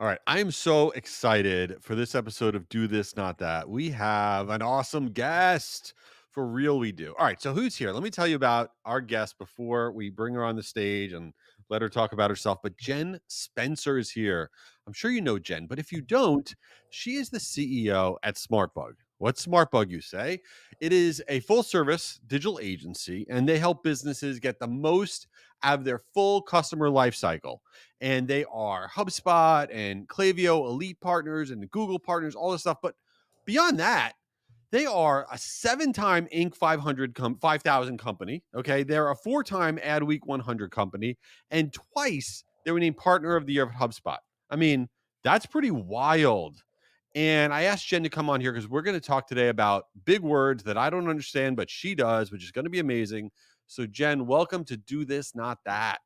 All right. I am so excited for this episode of Do This, Not That. We have an awesome guest. For real, we do. All right. So, who's here? Let me tell you about our guest before we bring her on the stage and let her talk about herself. But Jen Spencer is here. I'm sure you know Jen, but if you don't, she is the CEO at SmartBug. What's SmartBug, you say? It is a full service digital agency, and they help businesses get the most out of their full customer lifecycle, and they are HubSpot and Klaviyo Elite Partners and the Google Partners, all this stuff. But beyond that, they are a 7-time Inc. 5,000 company. Okay, they're a 4-time Adweek 100 company, and twice they were named Partner of the Year of HubSpot. I mean, that's pretty wild. And I asked Jen to come on here because we're going to talk today about big words that I don't understand, but she does, which is going to be amazing. So, Jen, welcome to Do This, Not That.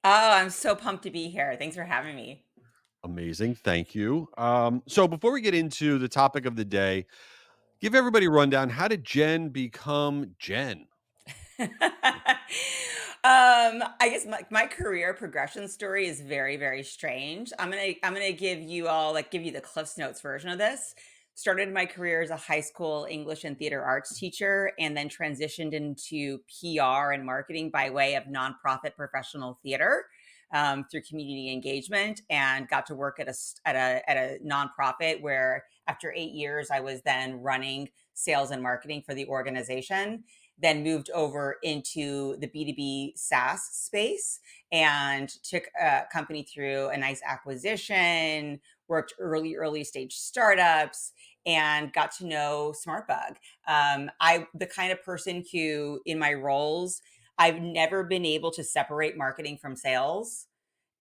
Oh, I'm so pumped to be here. Thanks for having me. Amazing. Thank you. So before we get into the topic of the day, give everybody a rundown. How did Jen become Jen? I guess my career progression story is very, very strange. I'm gonna give you the Cliffs Notes version of this. Started my career as a high school English and theater arts teacher, and then transitioned into PR and marketing by way of nonprofit professional theater through community engagement, and got to work at a nonprofit where after 8 years I was then running sales and marketing for the organization, then moved over into the B2B SaaS space and took a company through a nice acquisition, worked early stage startups, and got to know SmartBug. I the kind of person who in my roles, I've never been able to separate marketing from sales.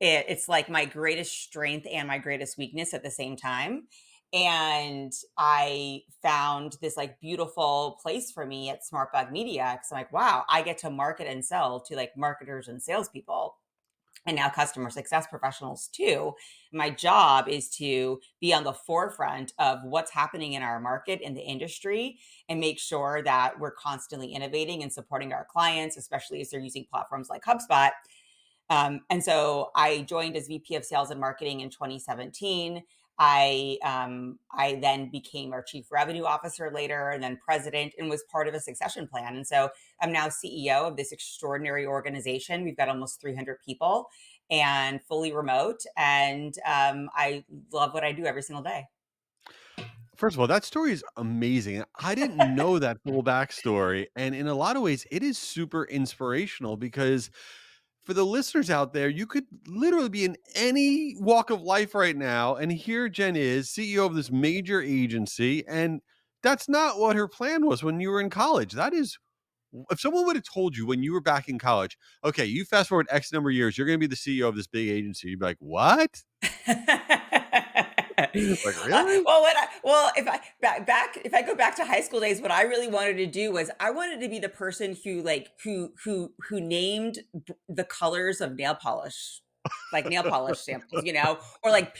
It's like my greatest strength and my greatest weakness at the same time. And I found this like beautiful place for me at SmartBug Media because I'm like, wow, I get to market and sell to like marketers and salespeople and now customer success professionals too. My job is to be on the forefront of what's happening in our market, in the industry, and make sure that we're constantly innovating and supporting our clients, especially as they're using platforms like HubSpot. And so I joined as VP of Sales and Marketing in 2017. I then became our Chief Revenue Officer later, and then President, and was part of a succession plan. And so I'm now CEO of this extraordinary organization. We've got almost 300 people and fully remote. And I love what I do every single day. First of all, that story is amazing. I didn't know that full backstory. And in a lot of ways, it is super inspirational because for the listeners out there, you could literally be in any walk of life right now. And here Jen is, CEO of this major agency. And that's not what her plan was when you were in college. That is, if someone would have told you when you were back in college, okay, you fast forward X number of years, you're going to be the CEO of this big agency, you'd be like, what? Like, really? If I if I go back to high school days, what I really wanted to do was I wanted to be the person who who named the colors of nail polish, like nail polish samples, or like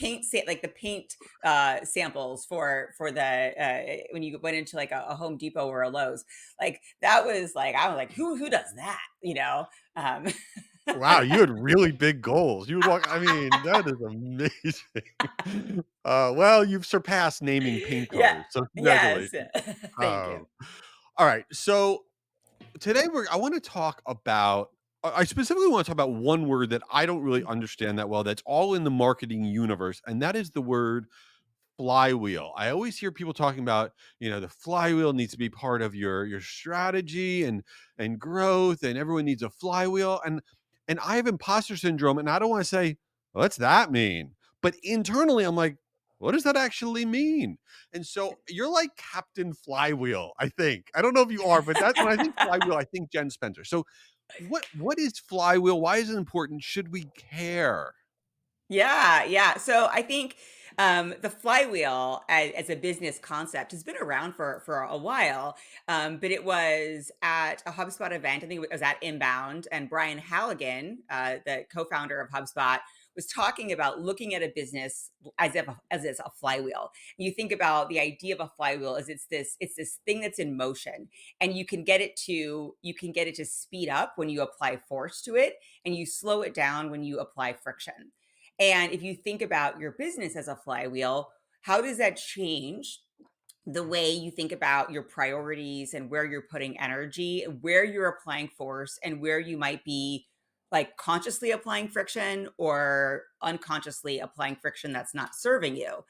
like the paint samples for the when you went into like a Home Depot or a Lowe's. Like that was like I was like, who does that, Um, Wow, you had really big goals. You would walk, I mean, that is amazing. Well, you've surpassed naming paint yeah, colors, so yes, congratulations. thank you. Um, all right, so today I wanna talk about I specifically wanna talk about one word that I don't really understand that well, that's all in the marketing universe, and that is the word flywheel. I always hear people talking about, the flywheel needs to be part of your strategy and growth, and everyone needs a flywheel. And I have imposter syndrome, and I don't want to say, what's that mean? But internally, I'm like, what does that actually mean? And so you're like Captain Flywheel, I think. I don't know if you are, but that when I think flywheel, I think Jen Spencer. So what is flywheel? Why is it important? Should we care? Yeah, yeah. So I think the flywheel as a business concept has been around for a while, but it was at a HubSpot event. I think it was at Inbound, and Brian Halligan, the co-founder of HubSpot, was talking about looking at a business as it's a flywheel. You think about the idea of a flywheel as it's this thing that's in motion, and you can get it to speed up when you apply force to it, and you slow it down when you apply friction. And if you think about your business as a flywheel, how does that change the way you think about your priorities and where you're putting energy, where you're applying force, and where you might be like consciously applying friction or unconsciously applying friction that's not serving you?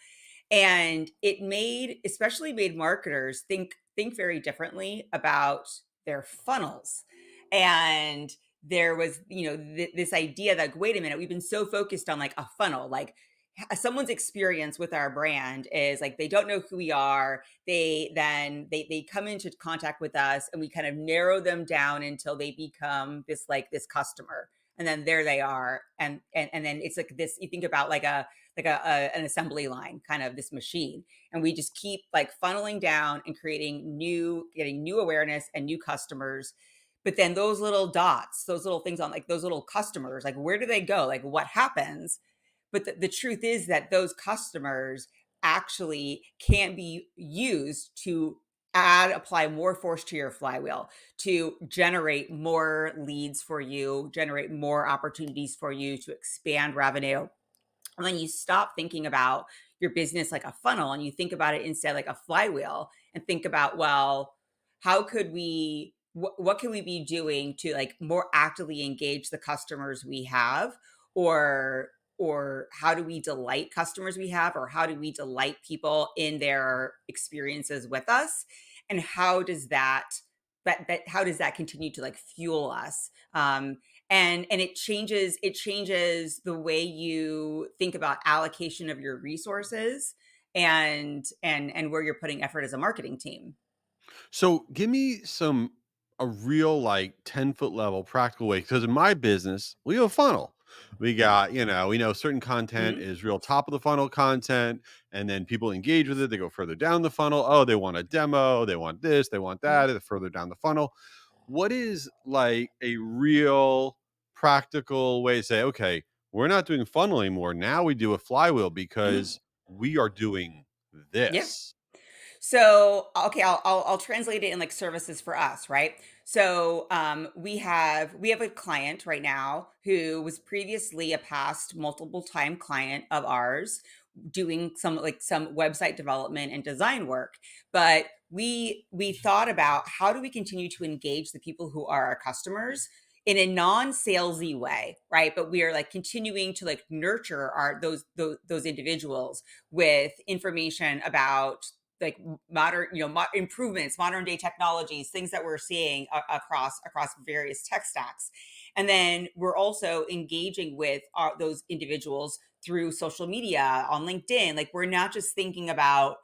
And it made especially made marketers think very differently about their funnels. And there was, this idea that, wait a minute, we've been so focused on like a funnel, like someone's experience with our brand is like they don't know who we are. They come into contact with us and we kind of narrow them down until they become this customer. And then there they are. And then it's like this, you think about an assembly line, kind of this machine, and we just keep like funneling down and getting new awareness and new customers. But then those little dots, those little things on like those little customers, like where do they go, like what happens? But the truth is that those customers actually can be used to apply more force to your flywheel, to generate more leads for you, generate more opportunities for you to expand revenue. When you stop thinking about your business like a funnel and you think about it instead like a flywheel, and think about, well, how could we what can we be doing to like more actively engage the customers we have, or how do we delight customers we have, or how do we delight people in their experiences with us, and how does that continue to like fuel us, and it changes the way you think about allocation of your resources, and where you're putting effort as a marketing team. So give me a real like 10-foot level practical way. Because in my business, we have a funnel. We got, we know certain content Mhm. is real top of the funnel content, and then people engage with it. They go further down the funnel. Oh, they want a demo, they want this, they want that, Mhm. they're further down the funnel. What is like a real practical way to say, okay, we're not doing funnel anymore. Now we do a flywheel Mhm. because we are doing Yeah. this. So, okay, I'll translate it in like services for us, right? So, we have a client right now who was previously a past multiple time client of ours, doing some website development and design work. But we thought about, how do we continue to engage the people who are our customers in a non-salesy way, right? But we are like continuing to like nurture our those individuals with information about like modern, improvements, modern day technologies, things that we're seeing across various tech stacks. And then we're also engaging with those individuals through social media on LinkedIn. Like we're not just thinking about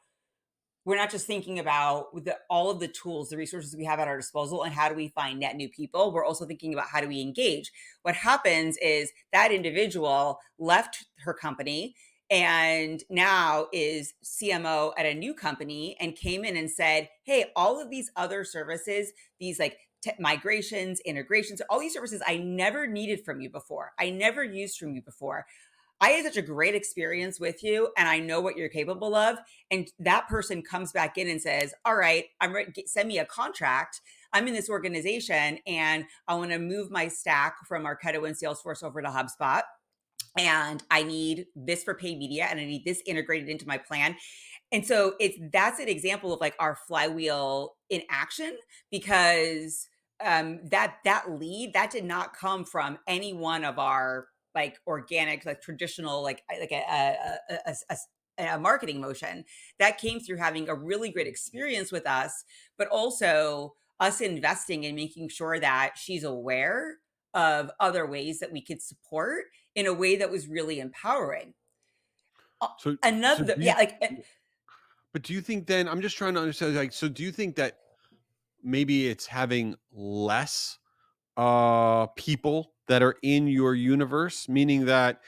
all of the tools, the resources we have at our disposal, and how do we find net new people. We're also thinking about how do we engage. What happens is that individual left her company and now is CMO at a new company, and came in and said, "Hey, all of these other services, these like migrations, integrations, all these services I never needed from you before. I never used from you before. I had such a great experience with you and I know what you're capable of." And that person comes back in and says, "All right, I'm ready, send me a contract. I'm in this organization and I want to move my stack from Marketo and Salesforce over to HubSpot. And I need this for paid media and I need this integrated into my plan." And so that's an example of like our flywheel in action, because that lead that did not come from any one of our like organic, like traditional, like a marketing motion. That came through having a really great experience with us, but also us investing and making sure that she's aware of other ways that we could support in a way that was really empowering. Uh, So Another, do you yeah, like but do you think then I'm just trying to understand, like, so do you think that maybe it's having less people that are in your universe, meaning that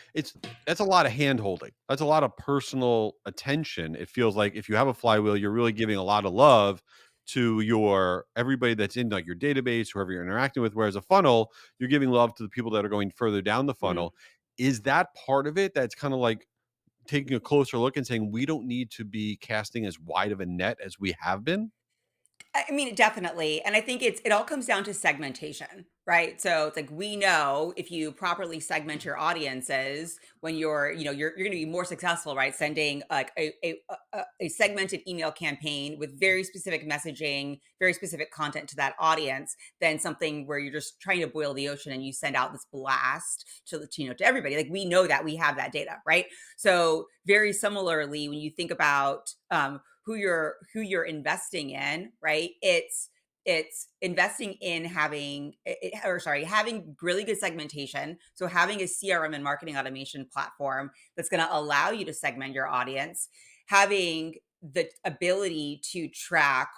that's a lot of hand holding, that's a lot of personal attention. It feels like if you have a flywheel, you're really giving a lot of love to your everybody that's in like your database, whoever you're interacting with, whereas a funnel, you're giving love to the people that are going further down the mhm. funnel. Is that part of it that's kind of like taking a closer look and saying we don't need to be casting as wide of a net as we have been? I mean, definitely, and I think it all comes down to segmentation, right? So it's like we know if you properly segment your audiences, when you're going to be more successful, right? Sending like a segmented email campaign with very specific messaging, very specific content to that audience, than something where you're just trying to boil the ocean and you send out this blast to everybody. Like we know that we have that data, right? So very similarly, when you think about who you're investing in, right? It's investing in having really good segmentation. So having a CRM and marketing automation platform that's going to allow you to segment your audience, having the ability to track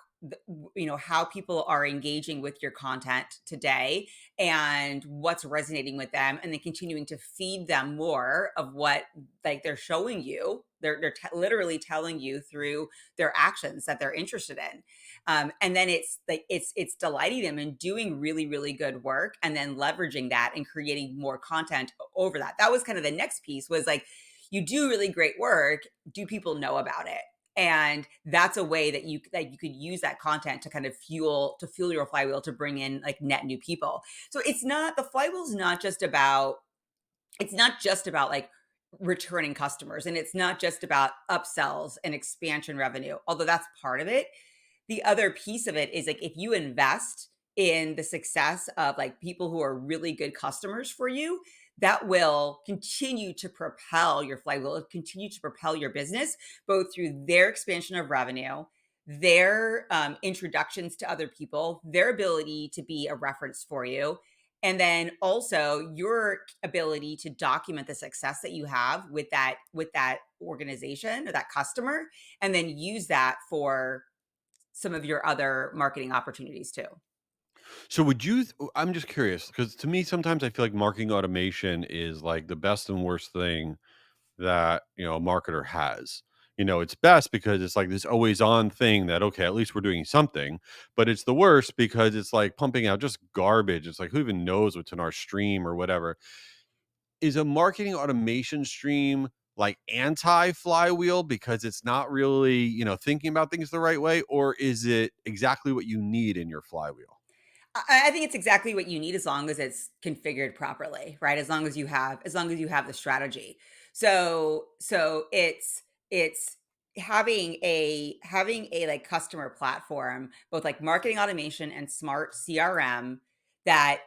how people are engaging with your content today and what's resonating with them, and then continuing to feed them more of what like they're showing you. They're literally telling you through their actions that they're interested in. And then it's like it's delighting them and doing really really good work, and then leveraging that and creating more content over that. That was kind of the next piece, was like, you do really great work, do people know about it? And that's a way that you could use that content to kind of fuel your flywheel, to bring in like net new people. So it's not the flywheel is not just about it's not just about like returning customers, and it's not just about upsells and expansion revenue, although that's part of it. The other piece of it is like if you invest in the success of like people who are really good customers for you, that will continue to propel your flywheel, continue to propel your business, both through their expansion of revenue, their introductions to other people, their ability to be a reference for you, and then also your ability to document the success that you have with that organization or that customer, and then use that for some of your other marketing opportunities too. So I'm just curious because to me sometimes I feel like marketing automation is like the best and worst thing that, a marketer has. It's best because it's like this always on thing that, okay, at least we're doing something, but it's the worst because it's like pumping out just garbage. It's like, who even knows what's in our stream or whatever. Is a marketing automation stream like anti flywheel because it's not really, thinking about things the right way? Or is it exactly what you need in your flywheel? I think it's exactly what you need, as long as it's configured properly, right? As long as you have the strategy. So it's having a like customer platform, both like marketing automation and smart CRM, that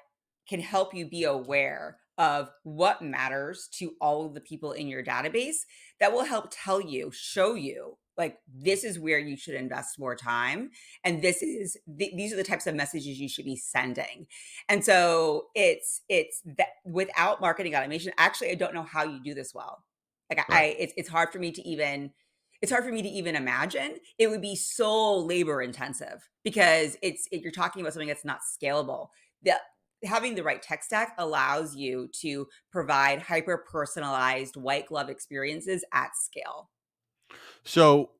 can help you be aware of what matters to all of the people in your database, that will help show you like this is where you should invest more time, and these are the types of messages you should be sending. And so it's that without marketing automation, actually I don't know how you do this well. Like Right. it's hard for me to even imagine. It would be so labor intensive, because you're talking about something that's not scalable. The Having the right tech stack allows you to provide hyper personalized white glove experiences at scale. So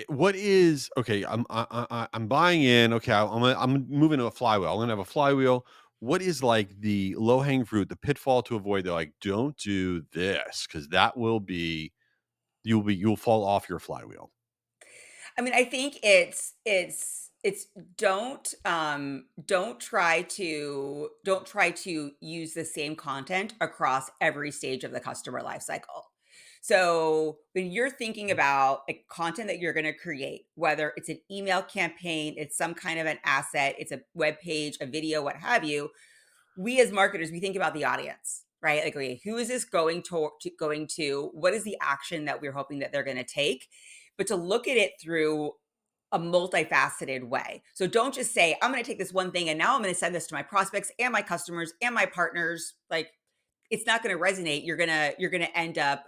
what is okay? I'm buying in. Okay, I'm moving to a flywheel. I'm gonna have a flywheel. What is like the low hanging fruit, the pitfall to avoid? They're like, don't do this because that will be you'll fall off your flywheel. I mean, I think it's don't try to use the same content across every stage of the customer life cycle. So when you're thinking about a content that you're going to create, whether it's an email campaign, it's some kind of an asset, it's a web page, a video, what have you, we as marketers, we think about the audience, right? Like, okay, who is this going to? What is the action that we're hoping that they're going to take? But to look at it through a multifaceted way. So don't just say, I'm going to take this one thing and now I'm going to send this to my prospects and my customers and my partners. Like, it's not going to resonate. You're going to end up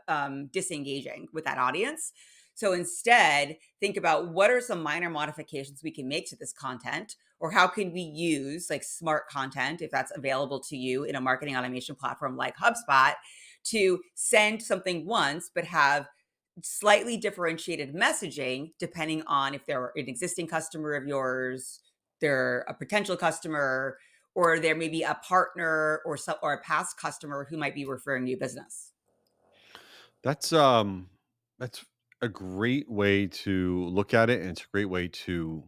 disengaging with that audience. So instead, think about what are some minor modifications we can make to this content, or how can we use like smart content, if that's available to you in a marketing automation platform like HubSpot, to send something once but have slightly differentiated messaging depending on if they're an existing customer of yours, they're a potential customer, or there may be a partner or a past customer who might be referring you business. That's that's a great way to look at it, and it's a great way to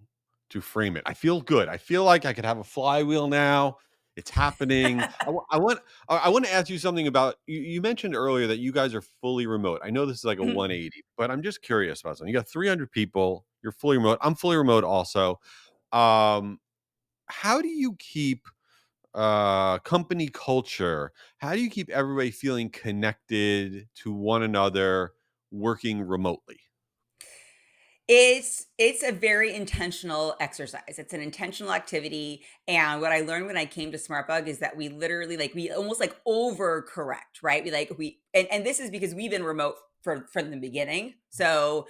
to frame it. I feel good. I feel like I could have a flywheel now. It's happening. I want to ask you something about you mentioned earlier that you guys are fully remote. I know this is like a Mhm. 180, but I'm just curious about something. You got 300 people, you're fully remote. I'm fully remote also. Um how do you keep company culture? How do you keep everybody feeling connected to one another working remotely? It's a very intentional exercise. It's an intentional activity, and what I learned when I came to SmartBug is that we literally, like, we almost, like, overcorrect, right? And this is because we've been remote from the beginning. So,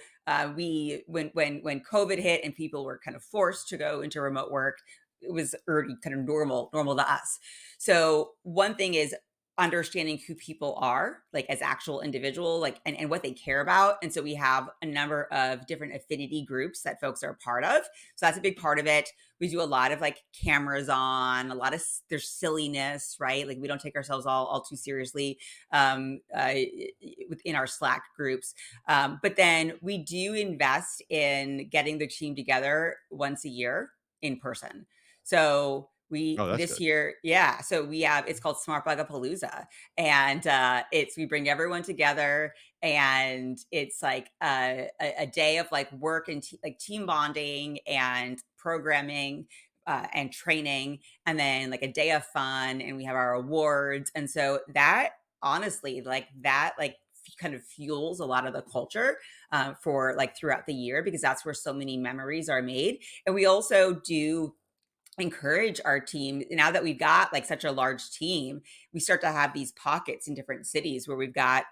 we when COVID hit and people were kind of forced to go into remote work, it was already kind of normal to us. So, one thing is understanding who people are, like, as actual individual, like, and what they care about. And so we have a number of different affinity groups that folks are a part of. So that's a big part of it. We do a lot of, like, cameras on, a lot of there's silliness, right? Like, we don't take ourselves all too seriously within our Slack groups. But then we do invest in getting the team together once a year in person. So we Oh, that's this good. year, yeah. So we have, it's called Smart Bugapalooza, and it's we bring everyone together, and it's like a day of, like, work and like team bonding and programming and training, and then, like, a day of fun, and we have our awards, and so that, honestly, like that, like, kind of fuels a lot of the culture for, like, throughout the year, because that's where so many memories are made. And we also do encourage our team, now that we've got, like, such a large team, we start to have these pockets in different cities where we've got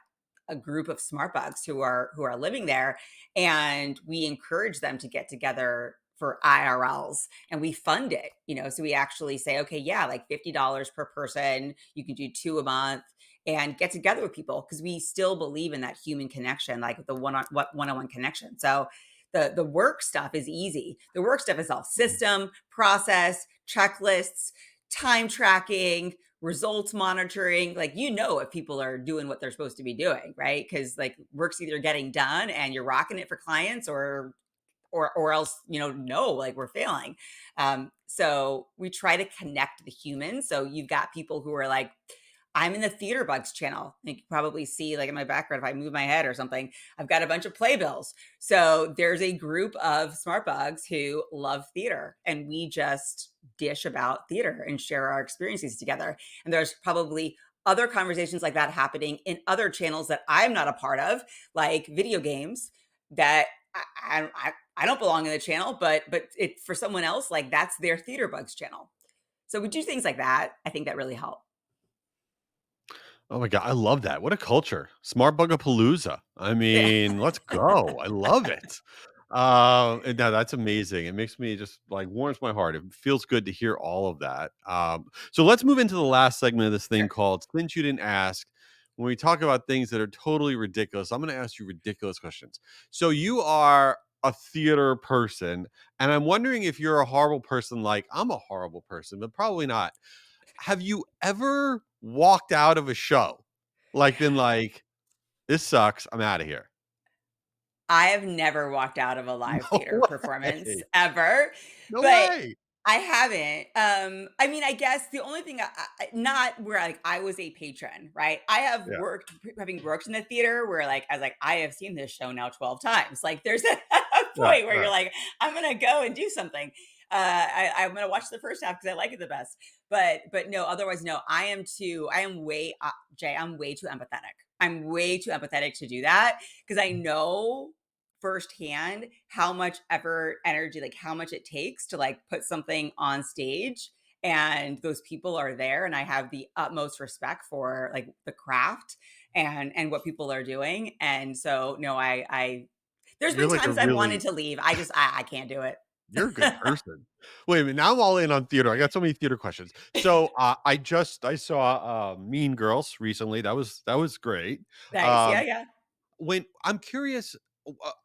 a group of smart bugs who are living there, and we encourage them to get together for IRLs, and we fund it, so we actually say, okay, yeah, like, $50 per person, you can do two a month, and get together with people, because we still believe in that human connection, like the one-on-one connection. So the work stuff is easy. The work stuff is all system, process, checklists, time tracking, results monitoring. Like, if people are doing what they're supposed to be doing, right? Because, like, work's either getting done and you're rocking it for clients, or else, no, like, we're failing. So we try to connect the humans. So you've got people who are like, I'm in the Theater Bugs channel. You can probably see, like, in my background, if I move my head or something, I've got a bunch of playbills. So there's a group of smart bugs who love theater, and we just dish about theater and share our experiences together. And there's probably other conversations like that happening in other channels that I'm not a part of, like video games, that I don't belong in the channel, but it, for someone else, like, that's their Theater Bugs channel. So we do things like that. I think that really help. Oh my god, I love that. What a culture. Smart Bugapalooza. I Yeah. mean, let's go. I love it. And no, that's amazing. It makes me just like warms my heart. It feels good to hear all of that. So let's move into the last segment of this thing Sure. called Since You Didn't Ask. When we talk about things that are totally ridiculous, I'm going to ask you ridiculous questions. So you are a theater person, and I'm wondering if you're a horrible person like I'm a horrible person, but probably not. Have you ever walked out of a show? Like, been like, "This sucks, I'm outta here." I have never walked out of a live No theater performance way. ever, No but way. I haven't. I mean, I guess the only thing, not where, like, I was a patron, right? I have Yeah, having worked in the theater where, like, I was like, I have seen this show now 12 times. Like, there's a, right, point where you're right. like, I'm gonna go and do something. I'm gonna watch the first half because I like it the best. But no, otherwise, no. I am way, Jay. I'm way too empathetic. I'm way too empathetic to do that, because I know firsthand how much effort, energy, like, how much it takes to, like, put something on stage, and those people are there, and I have the utmost respect for, like, the craft and what people are doing. And so, no, I there's You're been like a times I've wanted really to leave. I can't do it. you're a good person. Wait a minute, now I'm all in on theater. I got so many theater questions. So, I saw, Mean Girls recently. That was great. Nice. Yeah, Um yeah. when I'm curious,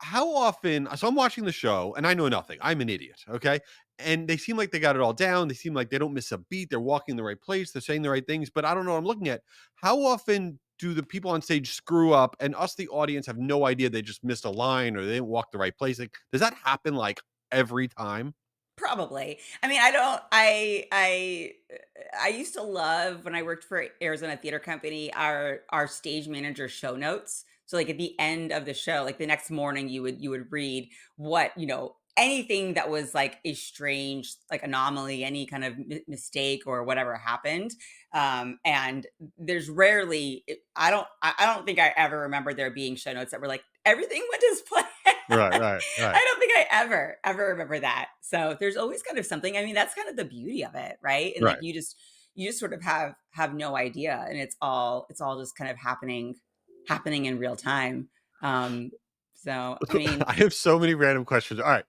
how often so I'm watching the show and I know nothing. I'm an idiot, okay? And they seem like they got it all down. They seem like they don't miss a beat. They're walking the right place. They're saying the right things, but I don't know what I'm looking at. How often do the people on stage screw up and us, the audience, have no idea they just missed a line or they didn't walk the right place? Like, does that happen like every time? Probably. I mean, I don't I used to love when I worked for Arizona Theater Company, our stage manager show notes. So like at the end of the show, like the next morning you would read what, anything that was like a strange like anomaly, any kind of mistake or whatever happened. And there's rarely I don't think I ever remember there being show notes that were like everything went as planned. Right, right, right, I don't think I ever remember that. So there's always kind of something. I mean, that's kind of the beauty of it, right? And like right. you just sort of have no idea, and it's all just kind of happening in real time. Um, so I mean, I have so many random questions. All right.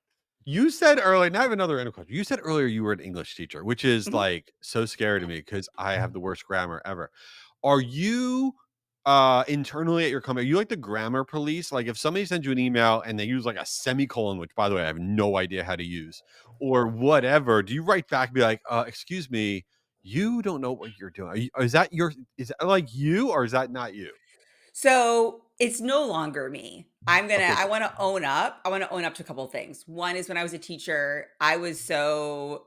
You said earlier, now I have another random question. You said earlier you were an English teacher, which is mhm. like so scary to me because I have the worst grammar ever. Are you internally at your company, are you like the grammar police? Like if somebody sends you an email and they use like a semicolon, which by the way, I have no idea how to use, or whatever, do you write back and be like, excuse me, you don't know what you're doing? Is that like you or is that not you? So it's no longer me. Okay, I good. want to own up. I want to own up to a couple of things. One is when I was a teacher, I was so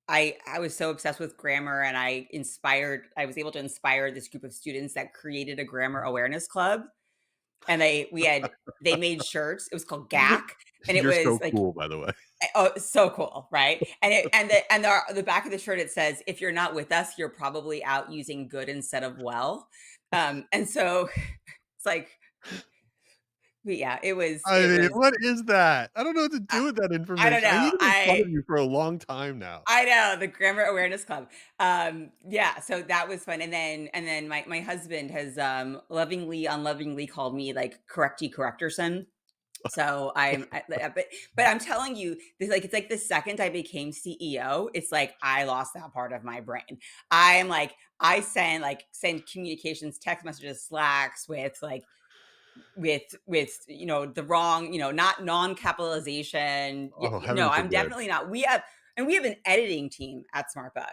obsessed with grammar, and I was able to inspire this group of students that created a grammar awareness club. And they made shirts. It was called GAC, and it You're was so like, cool, by the way. oh, so cool, right? And the back of the shirt, it says, "If you're not with us, you're probably out using good instead of well." And so it's like, but yeah, it was I it mean, was what is that? I don't know what to I, do with that I don't information. I know. need to make fun of you for a long time now. I know, the Grammar Awareness Club. Yeah, so that was fun, and then my husband has, unlovingly called me, like, Correcty Correctorson. So but I'm telling you, it's like the second I became CEO, it's like I lost that part of my brain. I'm like, I send communications, text messages, Slacks with the wrong, not non-capitalization. Oh, No, heaven I'm forbid. definitely not. We have an editing team at SmartBug.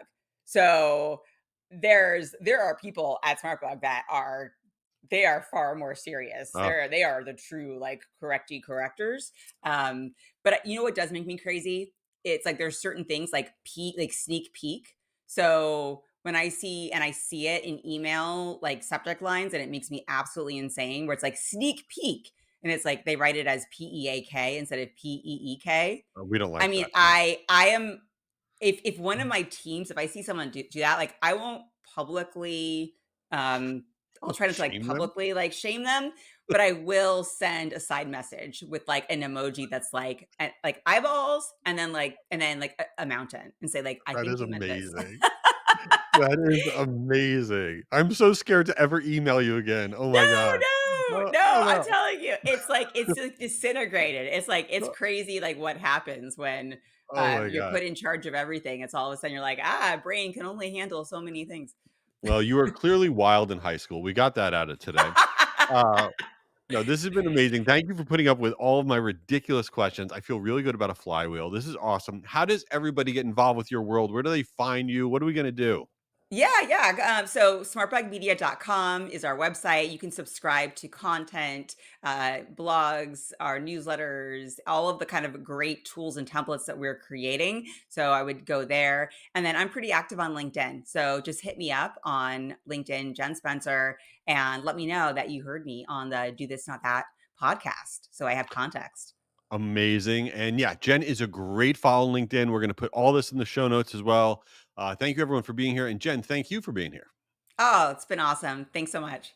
So there are people at SmartBug that are they are far more serious. Oh, They are the true like correcty correctors. But you know what does make me crazy? It's like there's certain things like sneak peek. So when I see it in email like subject lines, and it makes me absolutely insane, where it's like sneak peek, and it's like they write it as PEAK instead of PEEK. we don't I like mean, that. No. I am if one of my teams, if I see someone do that, like I won't publicly I'll try not to like Shame them? publicly like shame them, but I will send a side message with like an emoji that's like eyeballs, and then like a mountain, and say like I That think is you meant this. amazing. That is amazing. I'm so scared to ever email you again. Oh No, my god. no, No, no, oh I'm no. telling you, it's like it's just disintegrated. It's like it's No. crazy like what happens when Oh my you're god. put in charge of everything. It's all of a sudden you're like, brain can only handle so many things. Well, you were clearly wild in high school. We got that out of today. Uh, no, this has been amazing. Thank you for putting up with all of my ridiculous questions. I feel really good about a flywheel. This is awesome. How does everybody get involved with your world? Where do they find you? What are we gonna do? Yeah, yeah. So smartbugmedia.com is our website. You can subscribe to content, blogs, our newsletters, all of the kind of great tools and templates that we're creating. So I would go there. And then I'm pretty active on LinkedIn. So just hit me up on LinkedIn, Jen Spencer, and let me know that you heard me on the Do This Not That podcast. So I have context. Amazing. And yeah, Jen is a great follow on LinkedIn. We're going to put all this in the show notes as well. Thank you everyone for being here. And Jen, thank you for being here. Oh, it's been awesome. Thanks so much.